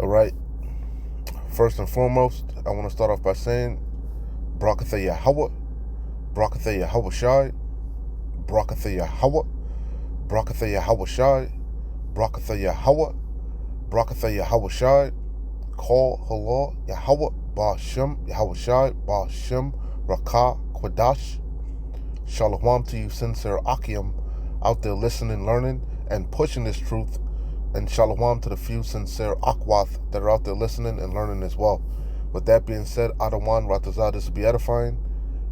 All right. First and foremost, I want to start off by saying, Brakatha Yahweh, Brakatha Yahweh Shai, Brakatha Yahweh, Brakatha Yahweh Shai, Brakatha Yahweh, Brakatha Yahweh Shai, Call Halal Yahweh, Ba Shem, Yahweh Shai, Ba Shem, Rakah, Kwadash. Shalom to you, sincere Akim, out there listening, learning, and pushing this truth. And shalom to the few sincere Akwath that are out there listening and learning as well. With that being said, Adawan Ratazah, this will be edifying.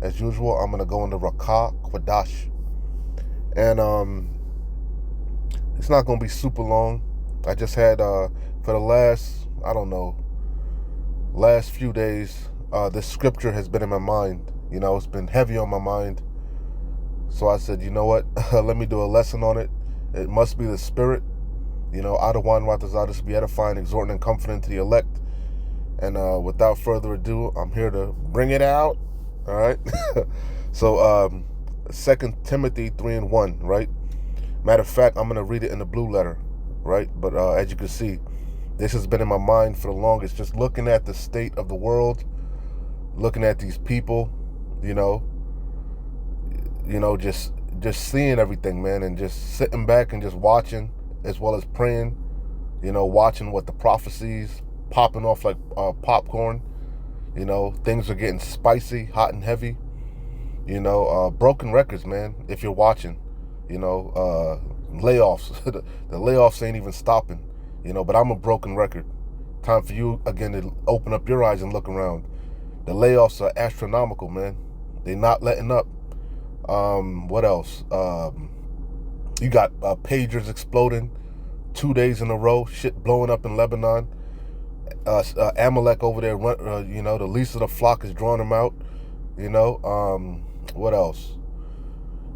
As usual, I'm going to go into Rakah Kwadash. And it's not going to be super long. I just had, for the last few days, this scripture has been in my mind. You know, it's been heavy on my mind. So I said, you know what? Let me do a lesson on it. It must be the spirit. You know, Adawan Ratazah, this will be edifying, exhorting, and comforting to the elect. And without further ado, I'm here to bring it out. All right. So 2 Timothy 3:1, right? Matter of fact, I'm going to read it in the blue letter, right? But as you can see, this has been in my mind for the longest, just looking at the state of the world, looking at these people, you know, just seeing everything, man, and just sitting back and just watching, as well as praying, you know, watching what the prophecies popping off like popcorn. You know, things are getting spicy, hot and heavy. You know, broken records, man, if you're watching. You know, layoffs. The layoffs ain't even stopping. You know, but I'm a broken record. Time for you, again, to open up your eyes and look around. The layoffs are astronomical, man. They're not letting up. What else? You got pagers exploding 2 days in a row. Shit blowing up in Lebanon. Amalek over there, you know, the least of the flock is drawing them out. You know, what else?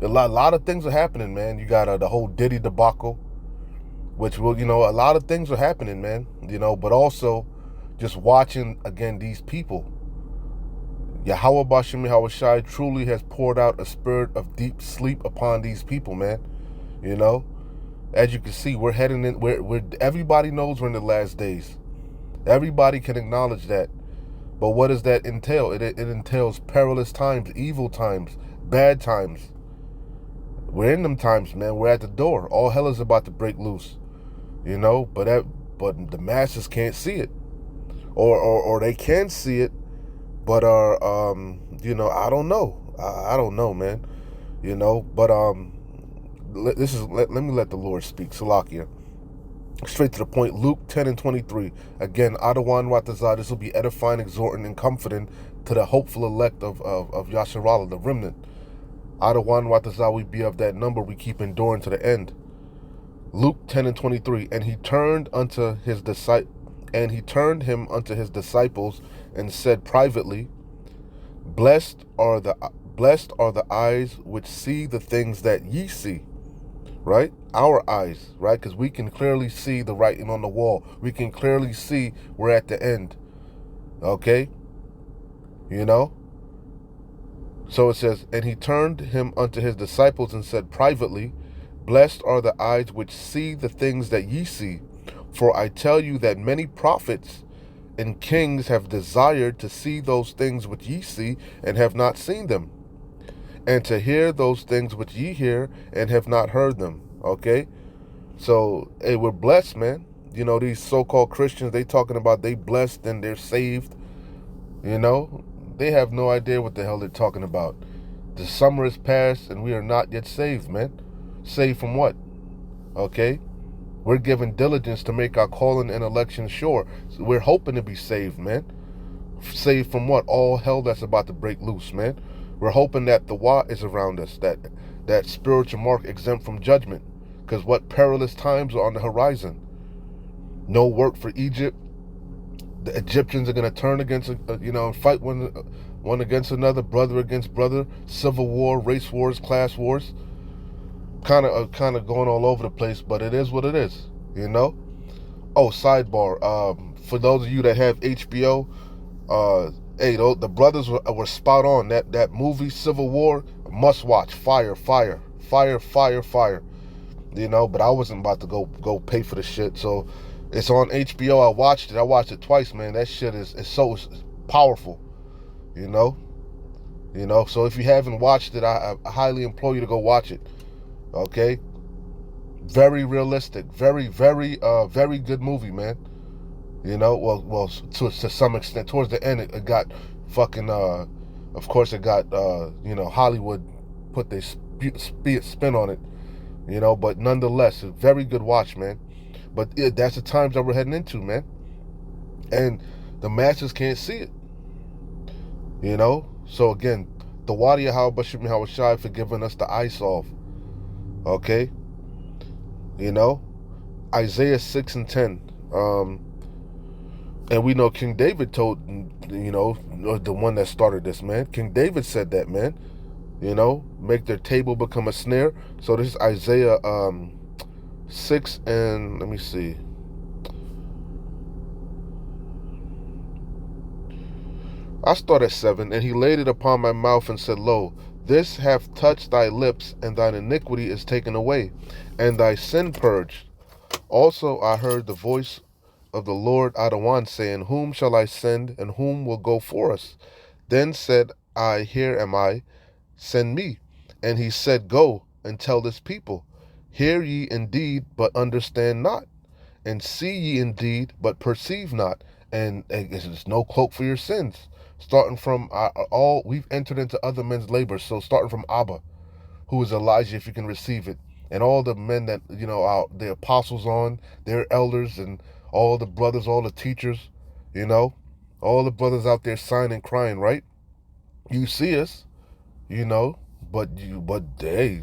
A lot of things are happening, man. You got the whole Diddy debacle, which will, you know, a lot of things are happening, man. You know, but also just watching, again, these people. Yahweh Bashem Yahweh Shai truly has poured out a spirit of deep sleep upon these people, man. You know, as you can see, we're heading in, we're everybody knows we're in the last days. Everybody can acknowledge that. But what does that entail? It entails perilous times, evil times, bad times. We're in them times, man. We're at the door. All hell is about to break loose. You know, but the masses can't see it. Or they can see it, but you know, I don't know. I don't know, man. You know, but let me let the Lord speak. Salakia. Straight to the point, Luke 10:23. Again, Adawan Ratazah, this will be edifying, exhorting, and comforting to the hopeful elect of Yasharallah, the remnant. Adawan Ratazah, we be of that number, we keep enduring to the end. Luke 10:23. And he turned him unto his disciples and said privately, Blessed are the eyes which see the things that ye see. Right? Our eyes, right? Because we can clearly see the writing on the wall. We can clearly see we're at the end. Okay? You know? So it says, and he turned him unto his disciples and said privately, Blessed are the eyes which see the things that ye see. For I tell you that many prophets and kings have desired to see those things which ye see and have not seen them, and to hear those things which ye hear and have not heard them. Okay? So, hey, we're blessed, man. You know, these so-called Christians, they talking about they blessed and they're saved. You know? They have no idea what the hell they're talking about. The summer is past and we are not yet saved, man. Saved from what? Okay? We're given diligence to make our calling and election sure. So we're hoping to be saved, man. Saved from what? All hell that's about to break loose, man. We're hoping that the Wa is around us, that spiritual mark exempt from judgment. Because what perilous times are on the horizon. No work for Egypt. The Egyptians are going to turn against, you know, and fight one against another, brother against brother, civil war, race wars, class wars. Kind of going all over the place, but it is what it is, you know? Oh, sidebar. For those of you that have HBO, hey, the brothers were spot on. That movie, Civil War, must watch. Fire. You know, but I wasn't about to go pay for the shit. So It's on HBO. I watched it. I watched it twice, man. That shit is so powerful. You know, So if you haven't watched it, I highly implore you to go watch it. Okay, very realistic, very good movie, man. To some extent, towards the end, it got fucking. Of course, it got Hollywood put their spin on it. But nonetheless, a very good watch, man. But that's the times that we're heading into, man. And the masses can't see it. So again, the Wadia How Bashim How Shai for giving us the ice off. Okay, you know, Isaiah 6:10. And we know King David told, the one that started this, man. King David said that, man. Make their table become a snare. So this is Isaiah 6 and let me see. I start at 7. And he laid it upon my mouth and said, Lo, this hath touched thy lips, and thine iniquity is taken away, and thy sin purged. Also I heard the voice of the Lord Adawan saying, Whom shall I send, and whom will go for us? Then said I, Here am I, send me. And he said, Go and tell this people, Hear ye indeed, but understand not, and see ye indeed, but perceive not. And it's no cloak for your sins. Starting from all, we've entered into other men's labors. So starting from Abba, who is Elijah, if you can receive it, and all the men that are the apostles on, their elders, and all the brothers, all the teachers, you know, all the brothers out there sighing and crying, right? You see us, you know, but hey,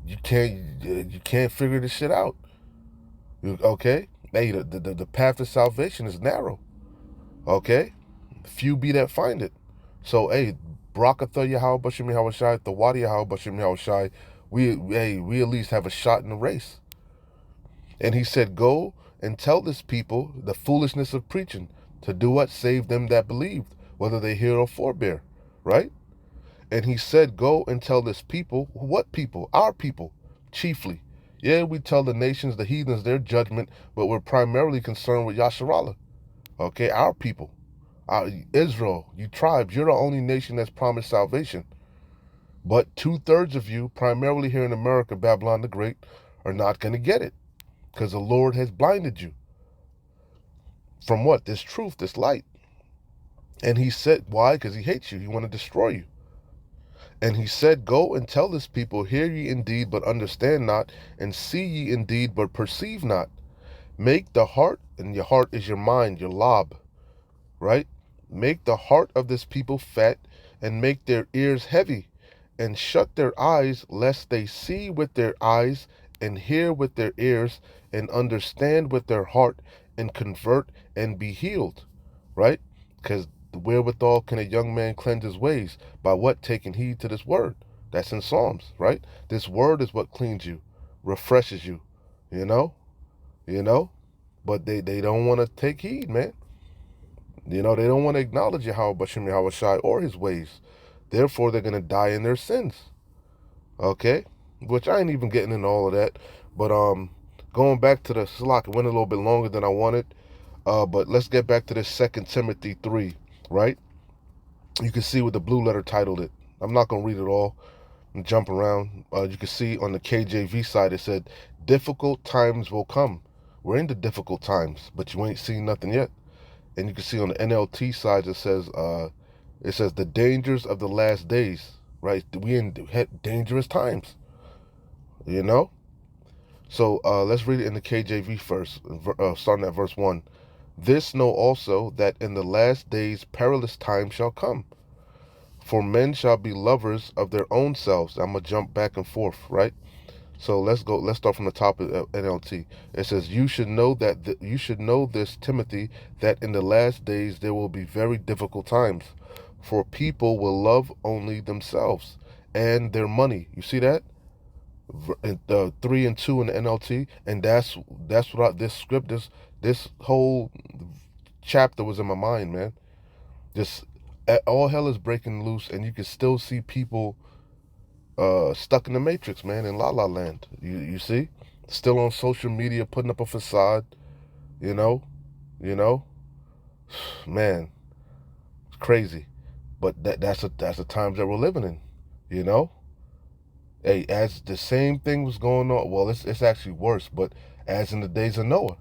you can't figure this shit out. Okay, hey, the path to salvation is narrow. Okay, few be that find it. So hey, Barakatha Yahweh Bashim Yahushai, Thawadi Yahweh Bashim Yahushai, we at least have a shot in the race. And he said, Go and tell this people the foolishness of preaching, to do what? Save them that believed, whether they hear or forbear. Right? And he said, Go and tell this people. What people? Our people, chiefly. Yeah, we tell the nations, the heathens, their judgment, but we're primarily concerned with Yasharallah. Okay, our people. Israel, you tribes, you're the only nation that's promised salvation. But 2/3 of you, primarily here in America, Babylon the Great, are not going to get it. Because the Lord has blinded you. From what? This truth, this light. And he said, why? Because he hates you. He want to destroy you. And he said, Go and tell this people, Hear ye indeed, but understand not, and see ye indeed, but perceive not. Make the heart, and your heart is your mind, your lob, right? Make the heart of this people fat, and make their ears heavy, and shut their eyes, lest they see with their eyes, and hear with their ears, and understand with their heart, and convert, and be healed, right? Because wherewithal can a young man cleanse his ways? By what? Taking heed to this word. That's in Psalms, right? This word is what cleans you, refreshes you, you know? You know? But they don't want to take heed, man. They don't want to acknowledge Yahweh Bashim Yahweh Shai or his ways. Therefore, they're going to die in their sins. Okay? Which I ain't even getting into all of that. But going back to the Salak, it went a little bit longer than I wanted. But let's get back to this 2 Timothy 3, right? You can see what the blue letter titled it. I'm not going to read it all and jump around. You can see on the KJV side, it said, difficult times will come. We're in the difficult times, but you ain't seen nothing yet. And you can see on the NLT side, it says the dangers of the last days, right? We in dangerous times, you know? So let's read it in the KJV first, starting at verse 1. This know also, that in the last days perilous times shall come. For men shall be lovers of their own selves. I'm going to jump back and forth, right? So let's start from the top of NLT. It says, you should know this, Timothy, that in the last days there will be very difficult times. For people will love only themselves and their money. You see that? 3 and 2 in the NLT. And that's what this whole chapter was in my mind, man. Just all hell is breaking loose, and you can still see people stuck in the matrix, man, in La La Land. You see, still on social media, putting up a facade, you know, you know, man, it's crazy. But that's the times that we're living in, you know. Hey, as the same thing was going on, well, it's actually worse. But as in the days of Noah,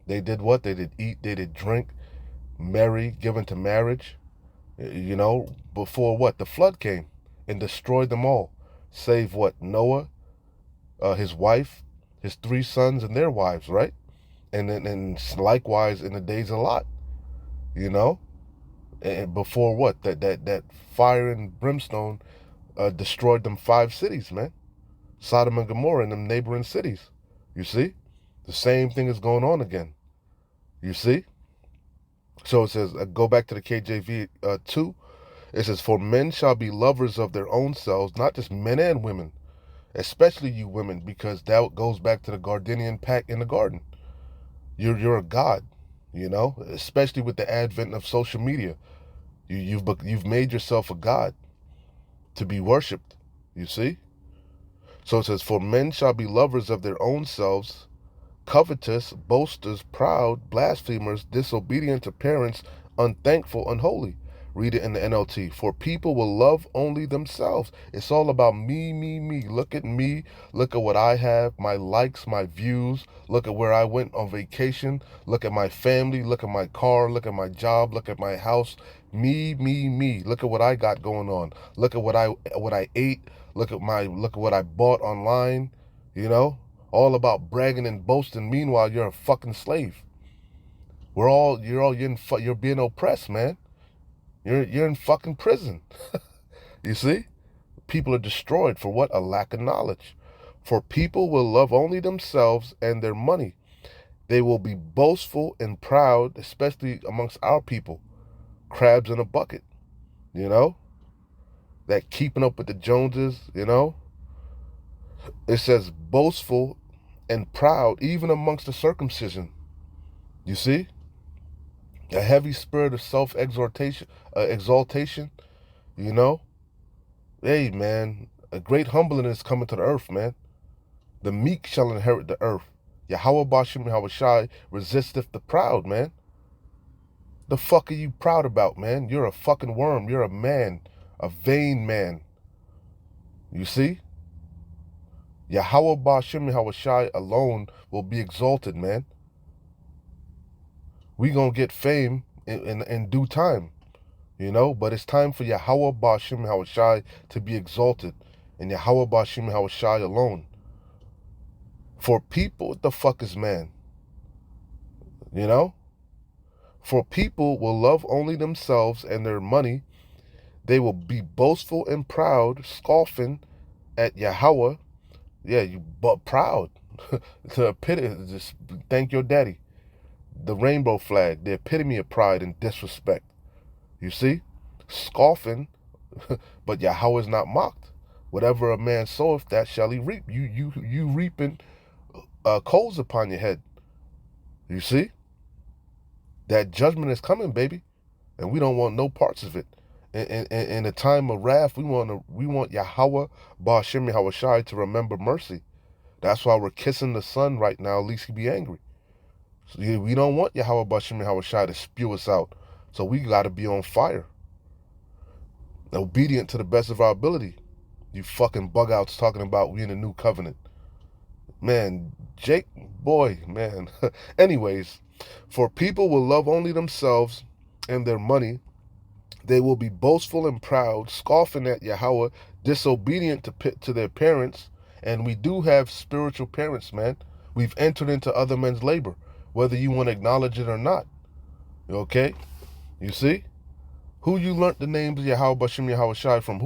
they did what? They did eat, they did drink, marry, given to marriage, before what? The flood came and destroyed them all, save what? Noah, his wife, his three sons, and their wives, right? And likewise in the days of Lot, you know, and before what? That fire and brimstone destroyed them five cities, man. Sodom and Gomorrah and them neighboring cities. You see? The same thing is going on again. You see? So it says, go back to the KJV 2. It says, for men shall be lovers of their own selves, not just men and women, especially you women, because that goes back to the Gardenian pact in the garden. You're a god, especially with the advent of social media. You've made yourself a god to be worshipped. You see? So it says, for men shall be lovers of their own selves, covetous, boasters, proud, blasphemers, disobedient to parents, unthankful, unholy. Read it in the NLT. For people will love only themselves. It's all about me, me, me. Look at me. Look at what I have, my likes, my views. Look at where I went on vacation. Look at my family. Look at my car. Look at my job. Look at my house. Me, me, me. Look at what I got going on. Look at what I ate. Look at what I bought online. You know? All about bragging and boasting. Meanwhile, you're a fucking slave. You're being oppressed, man. You're in fucking prison. You see? People are destroyed for what? A lack of knowledge. For people will love only themselves and their money. They will be boastful and proud, especially amongst our people. Crabs in a bucket, you know? That keeping up with the Joneses, you know? It says boastful and proud, even amongst the circumcision. You see? A heavy spirit of exaltation, you know? Hey, man, a great humbling is coming to the earth, man. The meek shall inherit the earth. Yahweh Bashim Yahushai resisteth the proud, man. The fuck are you proud about, man? You're a fucking worm. You're a man, a vain man. You see? Yahweh Bashim Yahushai alone will be exalted, man. We gonna get fame in due time, but it's time for Yahweh Bashim Yahushai to be exalted, and Yahweh Bashim Yahushai alone. For people, what the fuck is man? For people will love only themselves and their money. They will be boastful and proud, scoffing at Yahweh. Yeah, you but proud. The epitome, just thank your daddy. The rainbow flag, the epitome of pride and disrespect. You see? Scoffing, but Yahweh is not mocked. Whatever a man soweth, that shall he reap. You reaping coals upon your head. You see? That judgment is coming, baby, and we don't want no parts of it. In a time of wrath, we want Yahweh Ba'ashem Yahushai to remember mercy. That's why we're kissing the sun right now, least he be angry. So we don't want Yahweh Ba'ashem Yahushai to spew us out. So we got to be on fire, obedient to the best of our ability. You fucking bug outs talking about we in a new covenant. Man, Jake, boy, man. Anyways, for people will love only themselves and their money. They will be boastful and proud, scoffing at Yahweh, disobedient to their parents. And we do have spiritual parents, man. We've entered into other men's labor, whether you want to acknowledge it or not. Okay? You see? Who you learnt the names of Yahweh Bashim Yahweh Shai from?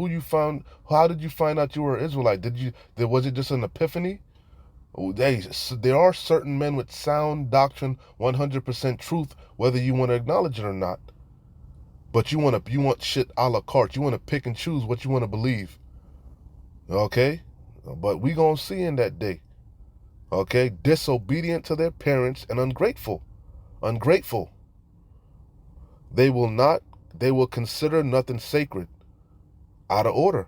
How did you find out you were an Israelite? Was it just an epiphany? There are certain men with sound doctrine, 100% truth, whether you want to acknowledge it or not. But you want shit a la carte. You want to pick and choose what you want to believe. Okay? But we gonna see in that day. Okay? Disobedient to their parents and ungrateful. Ungrateful. They will consider nothing sacred. Out of order.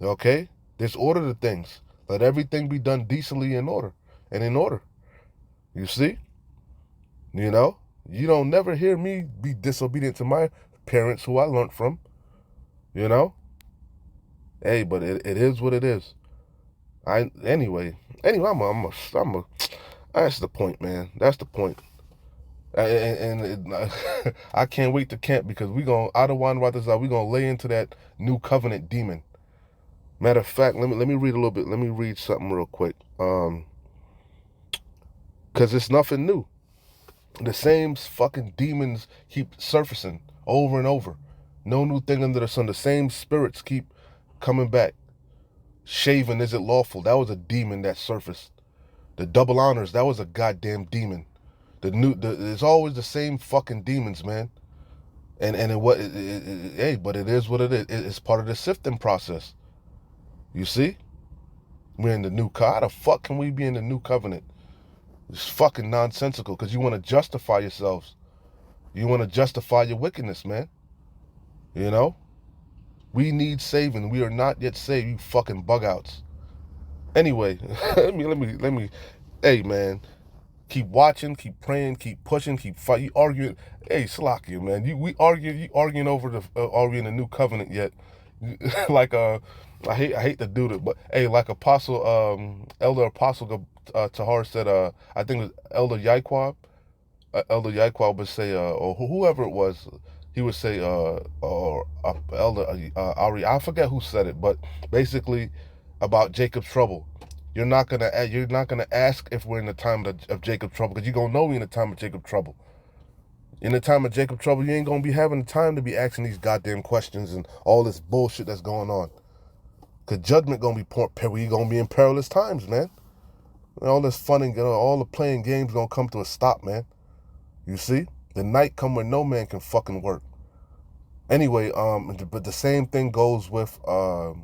Okay? There's order to things. Let everything be done decently and in order. You see? You know, you don't never hear me be disobedient to my parents who I learned from. You know, hey, but it is what it is. Anyway, that's the point, man. That's the point. I can't wait to camp because we gonna out of one this out. We gonna lay into that new covenant demon. Matter of fact, let me read a little bit. Let me read something real quick. Because it's nothing new. The same fucking demons keep surfacing over and over. No new thing under the sun. The same spirits keep coming back. Shaving, is it lawful? That was a demon that surfaced. The double honors, that was a goddamn demon. It's always the same fucking demons, man. Hey, but it is what it is. It's part of the sifting process. You see, we're in the new how the fuck can we be in the new covenant? It's fucking nonsensical because you want to justify yourselves. You want to justify your wickedness, man. You know, we need saving. We are not yet saved. You fucking bug outs. Anyway, let me. Hey, man, keep watching, keep praying, keep pushing, keep fighting. You arguing. Hey, Slakia, man. You arguing over the are we in the new covenant yet? like I hate to do this, but hey, like Elder Apostle Tahar said, I think it was Elder Yaquab would say, or whoever it was, he would say, or Elder Ari, I forget who said it, but basically about Jacob's trouble. You're not gonna ask if we're in the time of Jacob's trouble because you're gonna know we're in the time of Jacob's trouble. In the time of Jacob's trouble, you ain't gonna be having the time to be asking these goddamn questions and all this bullshit that's going on. Cause judgment gonna be we gonna be in perilous times, man. All this fun and all the playing games gonna come to a stop, man. You see, the night come when no man can fucking work. Anyway, but the same thing goes with oh,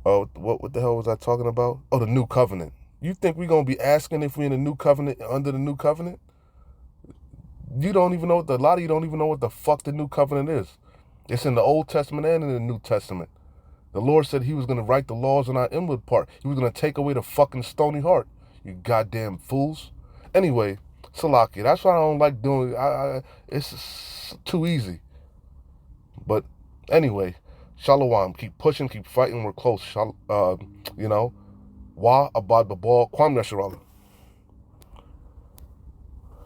what the hell was I talking about? Oh, the new covenant. You think we gonna be asking if we in the new covenant under the new covenant? You don't even know a lot of you don't even know what the fuck the new covenant is. It's in the Old Testament and in the New Testament. The Lord said he was going to write the laws on our inward part. He was going to take away the fucking stony heart. You goddamn fools. Anyway, Salakia, that's why I don't like doing it. It's too easy. But anyway, Shalom. Keep pushing, keep fighting. We're close. You know, Wa Abad Babal Kwam Yasharala.